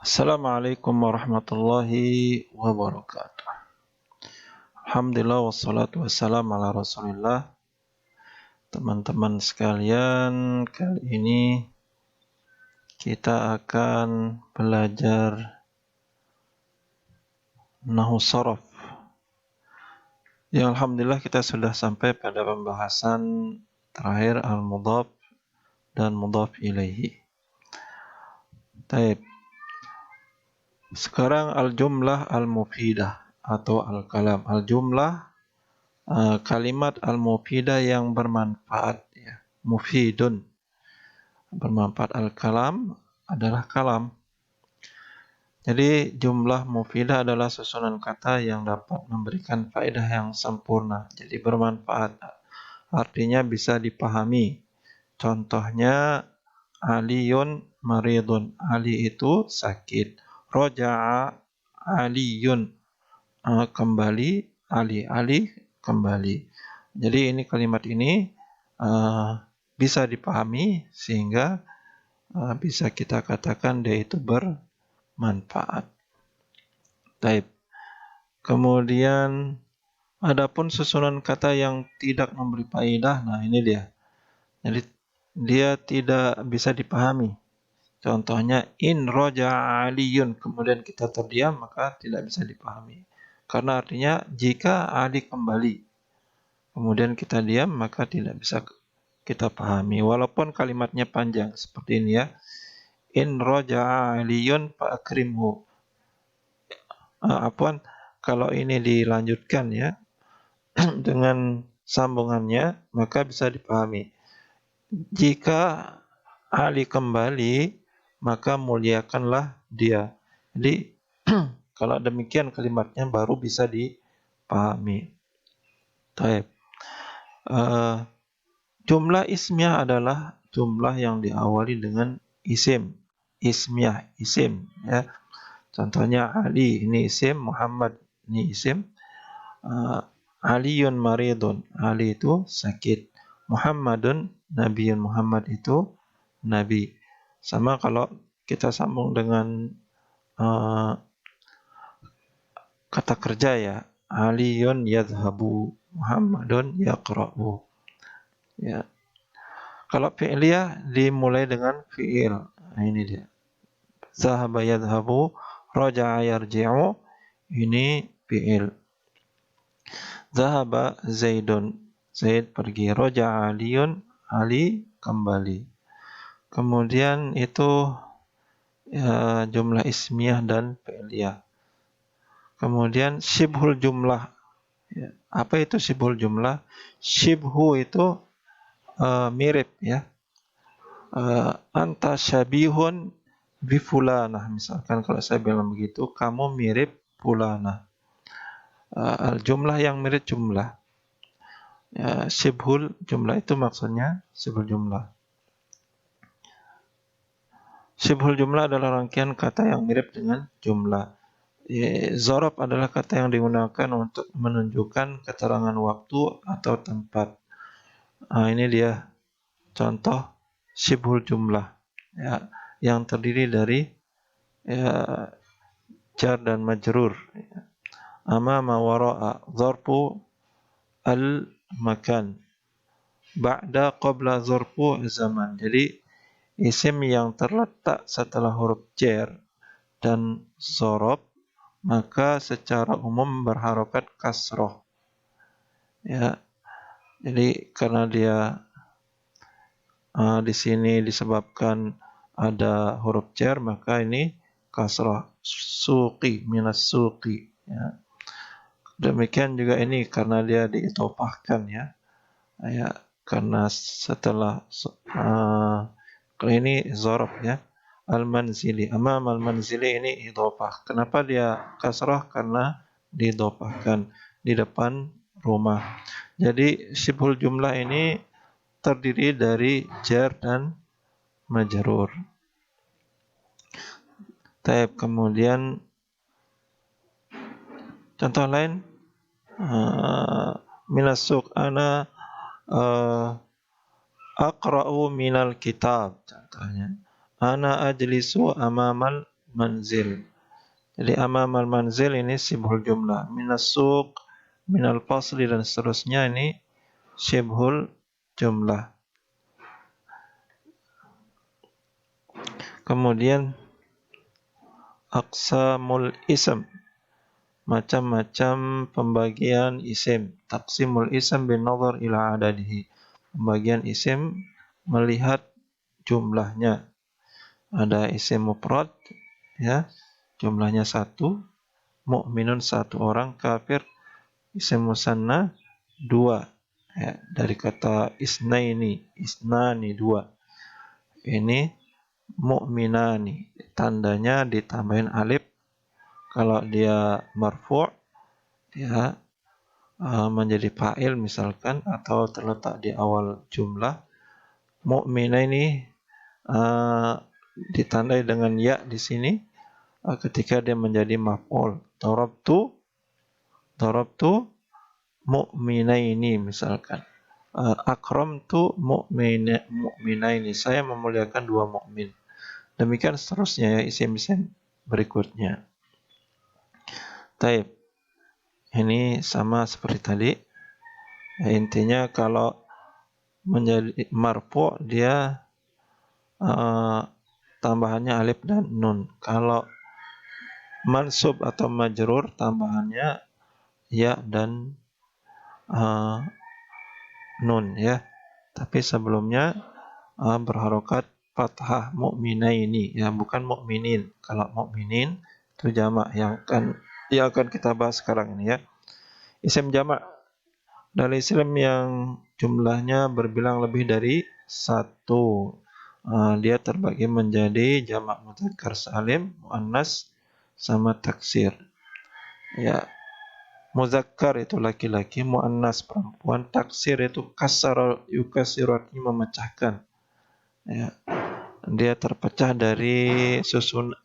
Assalamualaikum warahmatullahi wabarakatuh. Alhamdulillah wassalatu wassalamu ala Rasulillah. Teman-teman sekalian, kali ini kita akan belajar nahwu shorof. Ya, alhamdulillah kita sudah sampai pada pembahasan terakhir al-mudhaf dan mudhaf ilaihi. Baik. Sekarang al-jumlah al-mufidah atau al-kalam. Al-jumlah kalimat al-mufidah yang bermanfaat, ya. Mufidun bermanfaat, al-kalam adalah kalam. Jadi jumlah mufidah adalah susunan kata yang dapat memberikan faedah yang sempurna, jadi bermanfaat, artinya bisa dipahami. Contohnya Aliyun maridun, Ali itu sakit. Roja'a Aliyun, kembali Ali kembali. Jadi ini kalimat ini bisa dipahami sehingga bisa kita katakan dia itu bermanfaat. Baik. Kemudian adapun susunan kata yang tidak memberi faedah, nah ini dia. Jadi dia tidak bisa dipahami. Contohnya in roja'a aliyun, kemudian kita terdiam, maka tidak bisa dipahami. Karena artinya jika Ali kembali, kemudian kita diam, maka tidak bisa kita pahami. Walaupun kalimatnya panjang seperti ini, ya. In roja'a aliyun fa'akrimhu. Kalau ini dilanjutkan, ya, dengan sambungannya, maka bisa dipahami. Jika Ali kembali, maka muliakanlah dia. Jadi kalau demikian kalimatnya baru bisa dipahami. Baik. Jumlah ismiyah adalah jumlah yang diawali dengan isim. Ismiyah, isim, ya. Contohnya Ali, ini isim. Muhammad, ini isim. Aliyun maridun, Ali itu sakit. Muhammadun nabiyun, Muhammad itu nabi. Sama kalau kita sambung dengan kata kerja, ya. Aliyun yadhabu, Muhammadun yaqra'u. Ya. Kalau fi'liyah dimulai dengan fi'il. Nah, ini dia. Zahaba yadhabu, raja'a yarji'u. Ini fi'il. Zahaba Zaidun, Zaid pergi. Raja'a Aliyun, Ali kembali. Kemudian itu jumlah ismiyah dan fi'liyah. Kemudian syibhul jumlah. Ya. Apa itu syibhul jumlah? Syibhu itu mirip, ya. Anta syabihun bifulanah, misalkan kalau saya bilang begitu, kamu mirip fulanah. Jumlah yang mirip jumlah. Syibhul jumlah itu maksudnya syibhul jumlah. Syibhul jumlah adalah rangkaian kata yang mirip dengan jumlah. Zorob adalah kata yang digunakan untuk menunjukkan keterangan waktu atau tempat. Ini dia contoh syibhul jumlah, ya, yang terdiri dari jar dan majrur. Amama wara'a, zarfu al-makan. Ba'da qabla zarfu zaman. Jadi isim yang terletak setelah huruf jar dan zorob, maka secara umum berharokat kasroh. Ya, jadi karena dia di sini disebabkan ada huruf jar, maka ini kasroh. Suqi, minas suqi, ya. Demikian juga ini karena dia diidhofahkan, ya. Ya, karena setelah ini zorob, ya. Al-manzili, amam al-manzili, ini idhofah. Kenapa dia kasrah? Karena diidhofahkan di depan rumah. Jadi syibhul jumlah ini terdiri dari jar dan majrur. Kemudian contoh lain, minasuk, ana aqra'u minal kitab. Contohnya, ana ajlisu amamal manzil. Jadi amamal manzil ini sibhul jumlah. Minas suq, minal fasli dan seterusnya ini sibhul jumlah. Kemudian aqsamul ism, macam-macam pembagian isim. Taqsimul ism bin nazar ila adadihi. Pembagian isim melihat jumlahnya. Ada isim mufrad, ya, jumlahnya 1, mukminun 1 orang, kafir isim musanna 2. Ya, dari kata isnani 2. Ini mukminani, tandanya ditambahin alif. Kalau dia marfu', dia menjadi fa'il misalkan, atau terletak di awal jumlah. Mukminaini ditandai dengan ya di sini ketika dia menjadi maf'ul. Darabtu mu'minaini misalkan. Akramtu mu'minaini. Saya memuliakan 2 mukmin. Demikian seterusnya ya, isim-isim berikutnya. Taib. Ini sama seperti tadi. Ya, intinya kalau menjadi marfu' dia tambahannya alif dan nun. Kalau mansub atau majrur tambahannya ya dan nun ya. Tapi sebelumnya berharokat fathah mu'minaini ya, bukan mukminin. Kalau mukminin itu jamak yang akan kita bahas sekarang ini ya. Isim jamak dari isim yang jumlahnya berbilang lebih dari 1. Dia terbagi menjadi jamak mudzakkar salim, muannas, sama taksir. Ya, muzakkar itu laki-laki, muannas perempuan, taksir itu kasara yukasiru, artinya memecahkan. Ya, dia terpecah dari susunan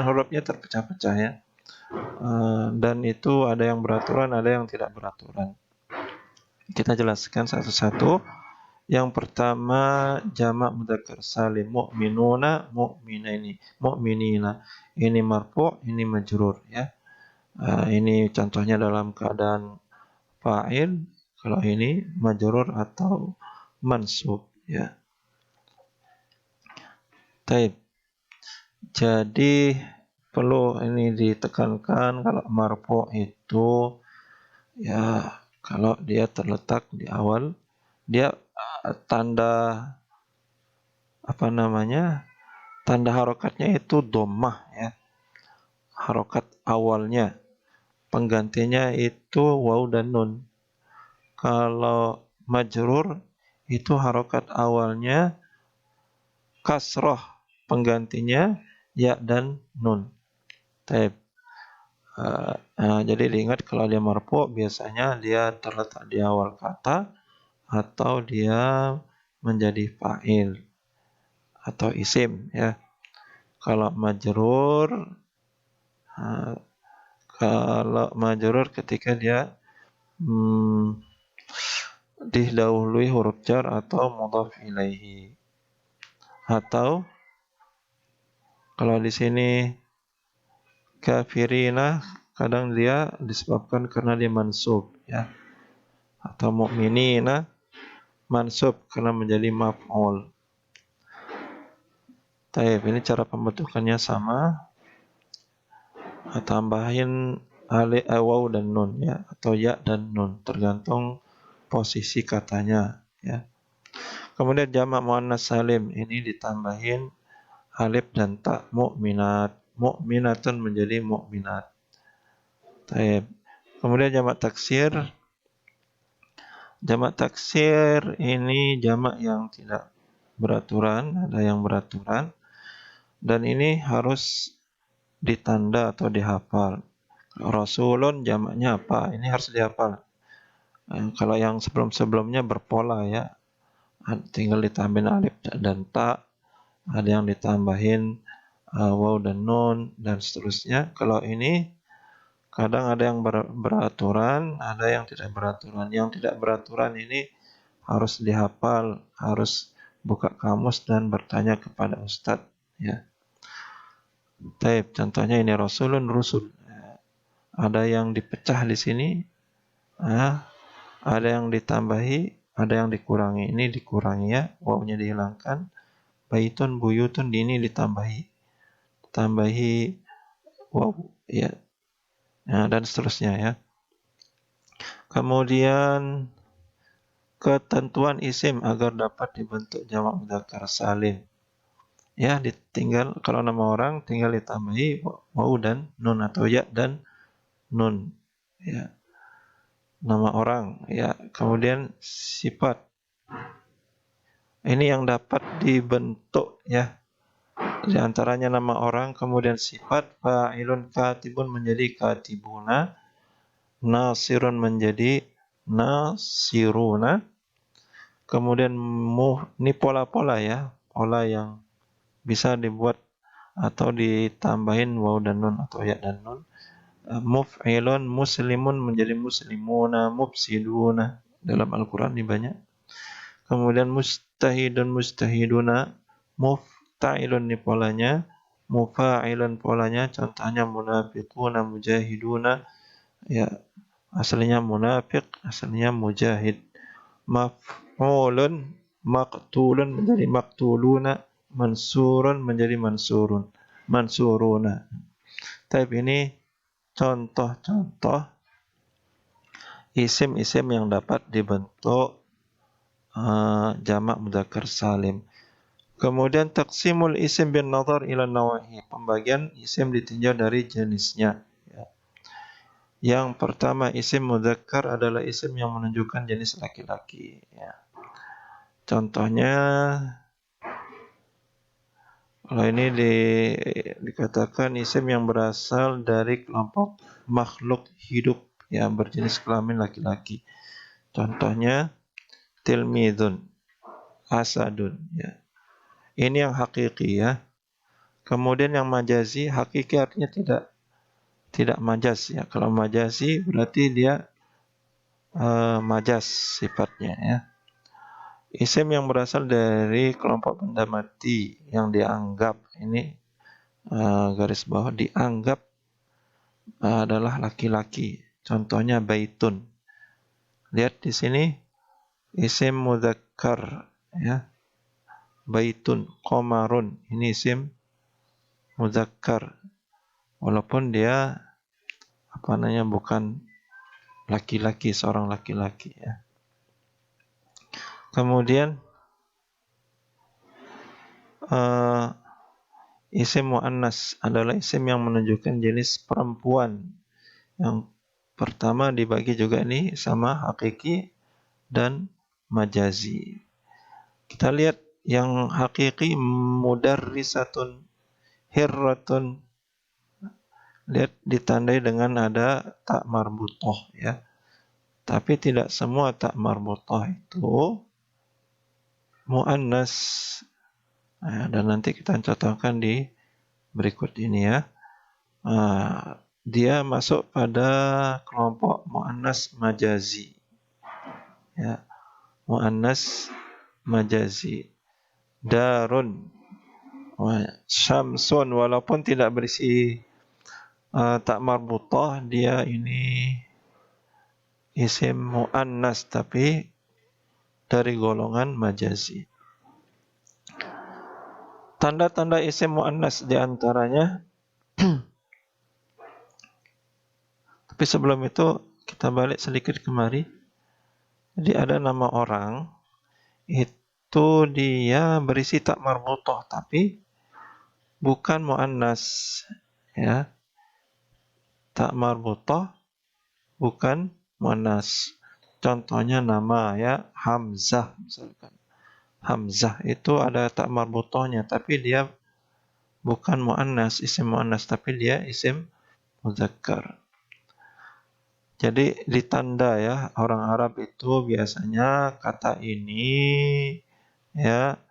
hurufnya terpecah-pecah ya. Dan itu ada yang beraturan, ada yang tidak beraturan. Kita jelaskan satu-satu. Yang pertama jamak mudzakkar salim, mu'minuna, mu'minaini, mu'minina. Ini marfu', ini majrur ya. Ini contohnya dalam keadaan fa'il, kalau ini majrur atau mansub ya. Taib. Jadi perlu ini ditekankan, kalau marfu' itu ya kalau dia terletak di awal, dia tanda tanda harokatnya itu dhammah ya. Harokat awalnya, penggantinya itu waw dan nun. Kalau majrur itu harokat awalnya kasroh, penggantinya ya dan nun. Taib. Jadi diingat kalau dia marfu' biasanya dia terletak di awal kata atau dia menjadi fa'il atau isim ya. Kalau majrur ketika dia didahului huruf jar atau mudhaf ilaihi. Atau kalau di sini kafirina, kadang dia disebabkan karena dia mansub ya. Atau mu'minina mansub karena menjadi maf'ul. Taib, ini cara pembentukannya sama. Tambahin waw dan nun ya, atau ya dan nun, tergantung posisi katanya ya. Kemudian jamak muannas salim ini ditambahin alif dan ta, mu'minat, mu'minatun menjadi mu'minat. Taib. Kemudian jamak taksir ini jamak yang tidak beraturan, ada yang beraturan, dan ini harus ditanda atau dihafal. Rasulun jamaknya apa? Ini harus dihafal. Kalau yang sebelum-sebelumnya berpola ya, tinggal ditambahin alif dan ta, ada yang ditambahin waw dan nun dan seterusnya. Kalau ini kadang ada yang beraturan, ada yang tidak beraturan. Yang tidak beraturan ini harus dihafal, harus buka kamus dan bertanya kepada ustadz ya. Taib, contohnya ini rasulun, rusul. Ada yang dipecah di sini, ada yang ditambahi, ada yang dikurangi. Ini dikurangi ya, wawunya dihilangkan. Baitun, buyutun, ini ditambahi waw ya. Nah, dan seterusnya ya. Kemudian ketentuan isim agar dapat dibentuk jamak mudzakkar salim. Ya, ditinggal kalau nama orang tinggal ditambahi waw dan nun atau ya dan nun. Ya, nama orang ya. Kemudian sifat. Ini yang dapat dibentuk ya. Di antaranya nama orang, kemudian sifat fa'ilun katibun menjadi katibuna, nasirun menjadi nasiruna. Kemudian ini pola-pola ya, pola yang bisa dibuat atau ditambahin waw dan nun atau ya dan nun. Muf'ilun muslimun menjadi muslimuna, mufsiduna. Dalam Al-Quran ini banyak. Kemudian mustahidun mustahiduna, mufta'ilun ini polanya, mufa'ilun polanya, contohnya munafiquna mujahiduna, ya aslinya munafiq, aslinya mujahid. Maf'ulun maqtulun menjadi maqtuluna, mansurun menjadi mansurun, mansuruna. Tapi ini contoh-contoh isim-isim yang dapat dibentuk jamak mudzakkar salim. Kemudian taqsimul isim bin nazar ila nawahi. Pembagian isim ditinjau dari jenisnya. Ya. Yang pertama isim mudzakkar adalah isim yang menunjukkan jenis laki-laki. Ya. Contohnya kalau ini dikatakan isim yang berasal dari kelompok makhluk hidup yang berjenis kelamin laki-laki. Contohnya tilmidun, asadun. Ya. Ini yang hakiki ya. Kemudian yang majazi, hakiki artinya tidak majas ya. Kalau majazi berarti dia majas sifatnya ya. Isim yang berasal dari kelompok benda mati yang dianggap ini garis bawah dianggap adalah laki-laki. Contohnya baitun. Lihat di sini isim mudzakkar ya. Baitun, qamarun. Ini isim mudzakkar. Walaupun dia bukan laki-laki, seorang laki-laki ya. Kemudian isim muannas adalah isim yang menunjukkan jenis perempuan. Yang pertama dibagi juga ini sama hakiki dan majazi. Kita lihat yang hakiki mudarrisatun, hirratun. Lihat ditandai dengan ada tak marbutoh ya. Tapi tidak semua tak marbutoh itu muannas. Nah, dan nanti kita contohkan di berikut ini ya. Dia masuk pada kelompok muannas majazi. Ya, muannas majazi. Darun, syamsun, walaupun tidak berisi tak marbutah, dia ini isim muannas tapi dari golongan majazi. Tanda-tanda isim muannas diantaranya. Tapi sebelum itu kita balik sedikit kemari. Jadi ada nama orang itu dia berisi tak marbutah tapi bukan muannas ya. Tak marbutah bukan muannas. Contohnya nama ya Hamzah misalkan. Hamzah itu ada tak marbutahnya tapi dia bukan muannas, isim muannas tapi dia isim mudzakkar. Jadi ditanda ya, orang Arab itu biasanya kata ini ya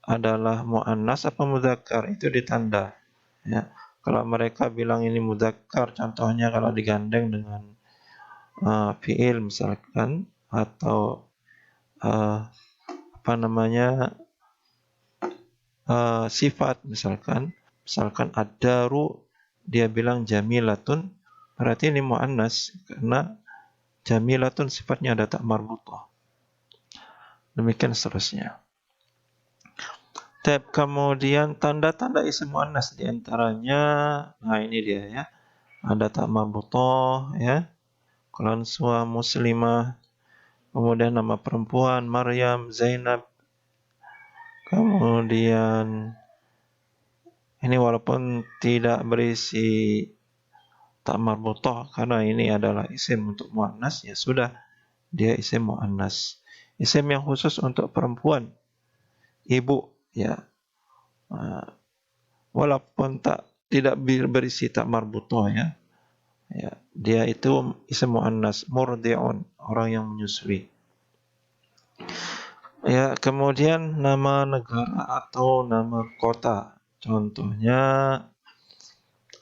adalah muannas apa mudzakkar itu ditanda ya. Kalau mereka bilang ini mudzakkar, contohnya kalau digandeng dengan fiil misalkan atau sifat misalkan Misalkan ad-daru, dia bilang jamilatun, berarti ini muannas karena jamilatun sifatnya ada tak marbutah. Demikian seterusnya. Tab, kemudian tanda-tanda isim muannas diantaranya, nah ini dia ya, ada tak marbutah ya, Qalansuwa, Muslimah, kemudian nama perempuan Maryam, Zainab, kemudian ini walaupun tidak berisi tak marbutah karena ini adalah isim untuk muannas, ya sudah, dia isim muannas. Isim yang khusus untuk perempuan, ibu ya. Walaupun tidak berisi tak marbutah ya. Ya, dia itu isim muannas, murdi'un, orang yang menyusui. Ya, kemudian nama negara atau nama kota. Contohnya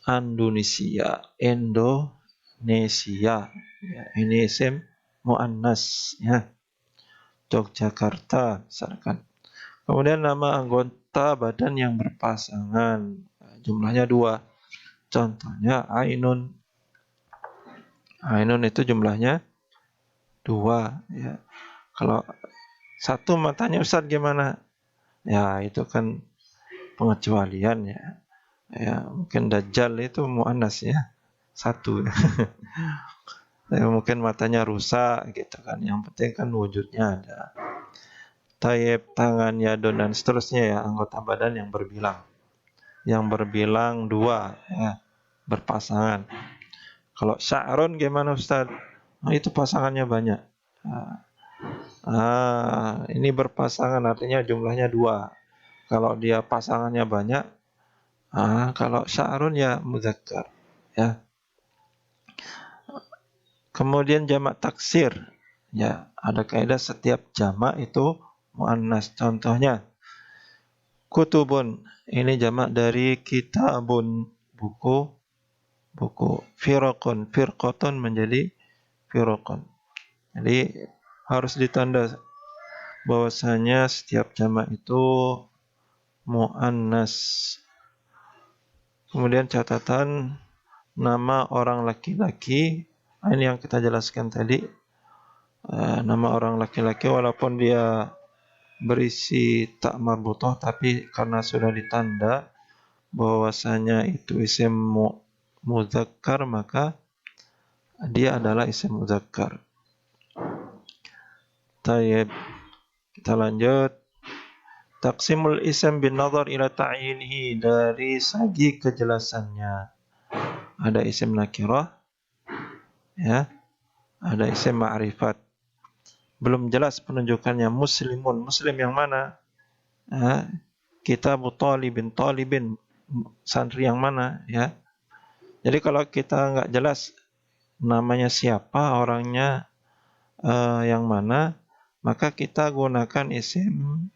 Indonesia. Ya, ini isim muannas ya. Yogyakarta misalkan. Kemudian nama anggota badan yang berpasangan. Jumlahnya 2. Contohnya Ainun. Ainun itu jumlahnya 2 ya. Kalau satu matanya Ustaz gimana? Ya, itu kan pengecualian ya. Ya, mungkin Dajjal itu muannas ya. 1. Ya, mungkin matanya rusak gitu kan. Yang penting kan wujudnya ada. Tayyib, tangan, yadun, dan seterusnya ya. Anggota badan yang berbilang. Yang berbilang 2 ya. Berpasangan. Kalau sya'run gimana Ustaz? Nah, itu pasangannya banyak. Ini berpasangan artinya jumlahnya 2. Kalau dia pasangannya banyak, kalau sya'run ya mudzakkar ya. Kemudian jamak taksir. Ya, ada kaidah setiap jamak itu muannas. Contohnya kutubun. Ini jamak dari kitabun, buku, buku. Firaqun, firqatun menjadi firaqun. Jadi harus ditanda bahwasanya setiap jamak itu muannas. Kemudian catatan nama orang laki-laki, ini yang kita jelaskan tadi. Nama orang laki-laki walaupun dia berisi tak marbutah, tapi karena sudah ditanda bahwasanya itu isim mudzakkar, maka dia adalah isim mudzakkar. Tayyib, kita lanjut. Taqsimul ism bin nazar ila ta'yinihi, dari segi kejelasannya. Ada isim nakirah ya, ada isim ma'rifat. Belum jelas penunjukannya. Muslimun, muslim yang mana? Kitabu talibin, talibin, santri yang mana ya. Jadi kalau kita nggak jelas namanya siapa, orangnya yang mana, maka kita gunakan isim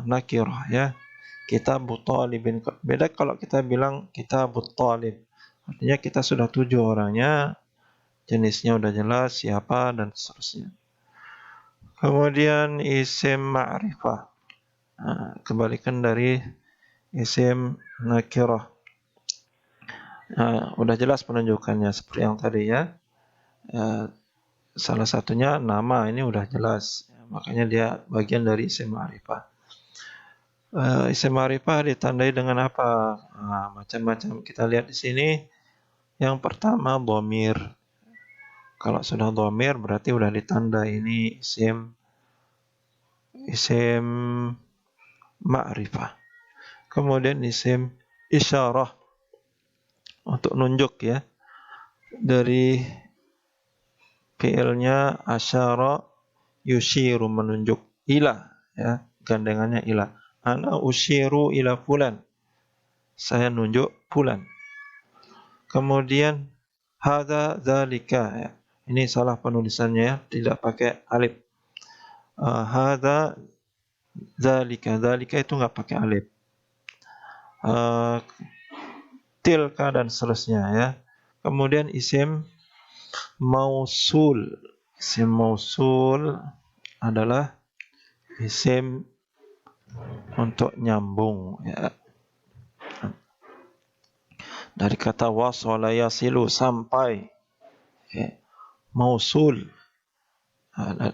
nakirah ya. Kitabu talibin. Beda kalau kita bilang kitabu talib, artinya kita sudah tuju orangnya, jenisnya udah jelas siapa dan seterusnya. Kemudian isim ma'rifah, kebalikan dari isim nakirah. Udah jelas penunjukannya seperti yang tadi ya. Salah satunya nama, ini udah jelas, makanya dia bagian dari isim ma'rifah. Isim ma'rifah ditandai dengan apa? Macam-macam. Kita lihat di sini. Yang pertama dhamir. Kalau sudah dhamir berarti udah ditanda ini isim ma'rifah. Kemudian isim isyarah, untuk nunjuk ya. Dari fi'ilnya asyara yushiru, menunjuk, ila ya, gandengannya ila. Ana ushiru ila fulan, saya nunjuk fulan. Kemudian hadza dzalika ya. Ini salah penulisannya ya, tidak pakai alif. Hadza dzalika, dzalika itu enggak pakai alif. Tilka dan seterusnya ya. Kemudian isim mausul. Isim mausul adalah isim untuk nyambung ya. Dari kata wasala yasilu, sampai, ya. Mausul,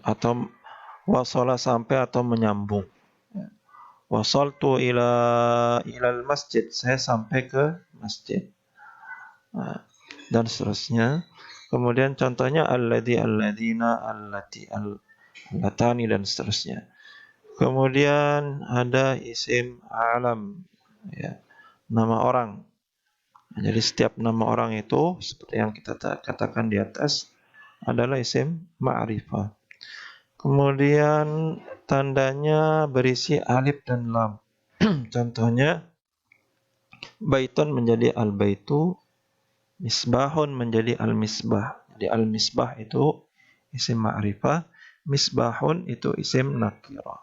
atau wasala, sampai atau menyambung. Wasaltu ilal masjid, saya sampai ke masjid. Dan seterusnya. Kemudian contohnya alladina, allatani, dan seterusnya. Kemudian ada isim alam, ya, nama orang. Jadi setiap nama orang itu seperti yang kita katakan di atas adalah isim ma'rifah. Kemudian tandanya berisi alif dan lam. Contohnya baitun menjadi al-baitu, misbahun menjadi al-misbah. Jadi al-misbah itu isim ma'rifah, misbahun itu isim nakirah,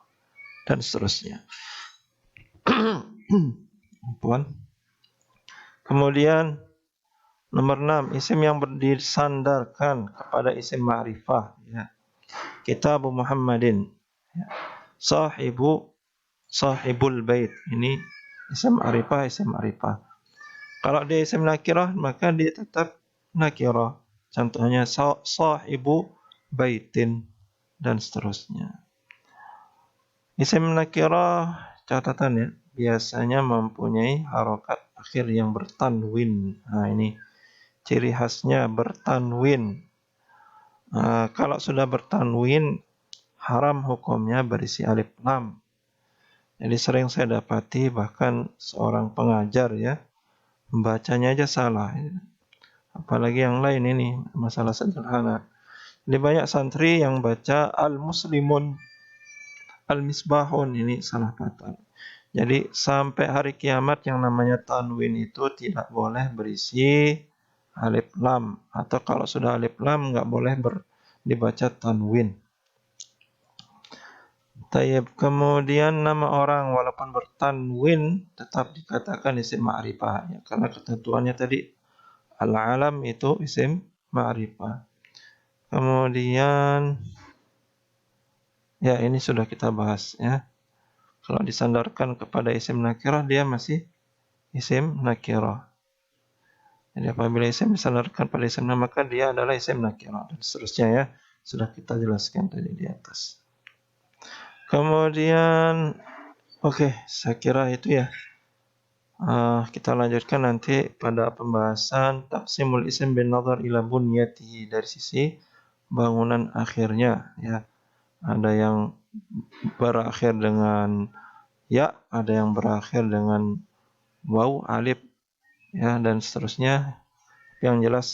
dan seterusnya. Kemudian nomor 6, isim yang disandarkan kepada isim ma'rifah, ya. Kitabu Muhammadin, ya. Sahibul bait, ini isim ma'rifah, isim ma'rifah. Kalau dia isim nakirah, maka dia tetap nakirah. Contohnya sahibu baitin, dan seterusnya. Isim nakirah, catatan ya, biasanya mempunyai harokat akhir yang bertanwin. Nah, ini ciri khasnya bertanwin. Kalau sudah bertanwin, haram hukumnya berisi alif lam. Jadi sering saya dapati bahkan seorang pengajar, ya, membacanya aja salah. Apalagi yang lain, ini masalah sederhana. Jadi banyak santri yang baca al-muslimun, al-misbahun, ini salah fatal. Jadi sampai hari kiamat yang namanya tanwin itu tidak boleh berisi alif lam, atau kalau sudah alif lam nggak boleh dibaca tanwin. Tayyib. Kemudian nama orang walaupun bertanwin tetap dikatakan isim ma'rifah, ya, karena ketentuannya tadi al-alam itu isim ma'rifah. Kemudian, ya, ini sudah kita bahas, ya. Kalau disandarkan kepada isim nakirah, dia masih isim nakirah. Jadi apabila isim disandarkan pada isim nama, maka dia adalah isim nakirah, dan seterusnya, ya. Sudah kita jelaskan tadi di atas. Kemudian, oke, saya kira itu, ya. Kita lanjutkan nanti pada pembahasan taqsimul isim bin nazar ila bunyatihi, dari sisi bangunan akhirnya, ya. Ada yang berakhir dengan ya, ada yang berakhir dengan waw, alif, ya, dan seterusnya. Yang jelas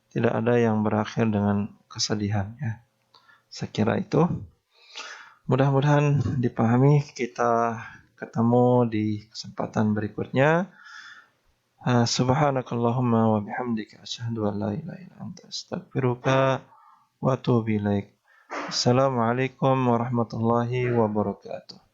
tidak ada yang berakhir dengan kesedihan, ya. Saya kira itu. Mudah-mudahan dipahami. Kita ketemu di kesempatan berikutnya. Subhanakallahumma wa bihamdika asyhadu an la ilaha illa anta astaghfiruka wa atubu ilaik. Assalamualaikum warahmatullahi wabarakatuh.